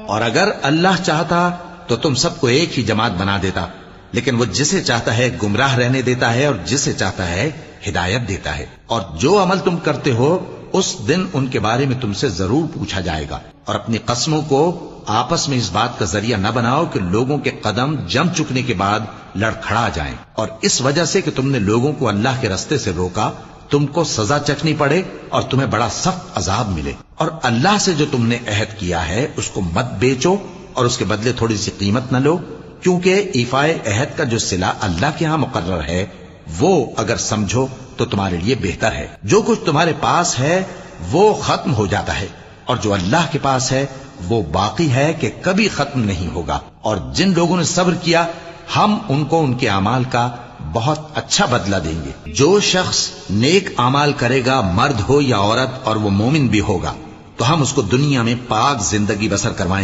اور اگر اللہ چاہتا تو تم سب کو ایک ہی جماعت بنا دیتا، لیکن وہ جسے چاہتا ہے گمراہ رہنے دیتا ہے اور جسے چاہتا ہے ہدایت دیتا ہے۔ اور جو عمل تم کرتے ہو اس دن ان کے بارے میں تم سے ضرور پوچھا جائے گا۔ اور اپنی قسموں کو آپس میں اس بات کا ذریعہ نہ بناؤ کہ لوگوں کے قدم جم چکنے کے بعد لڑکھڑا جائیں، اور اس وجہ سے کہ تم نے لوگوں کو اللہ کے رستے سے روکا تم کو سزا چکھنی پڑے اور تمہیں بڑا سخت عذاب ملے۔ اور اللہ سے جو تم نے عہد کیا ہے اس کو مت بیچو اور اس کے بدلے تھوڑی سی قیمت نہ لو، کیونکہ ایفائے عہد کا جو صلہ اللہ کے ہاں مقرر ہے وہ اگر سمجھو تو تمہارے لیے بہتر ہے۔ جو کچھ تمہارے پاس ہے وہ ختم ہو جاتا ہے، اور جو اللہ کے پاس ہے وہ باقی ہے کہ کبھی ختم نہیں ہوگا۔ اور جن لوگوں نے صبر کیا ہم ان کو ان کے اعمال کا بہت اچھا بدلہ دیں گے۔ جو شخص نیک اعمال کرے گا، مرد ہو یا عورت، اور وہ مومن بھی ہوگا، تو ہم اس کو دنیا میں پاک زندگی بسر کروائیں گے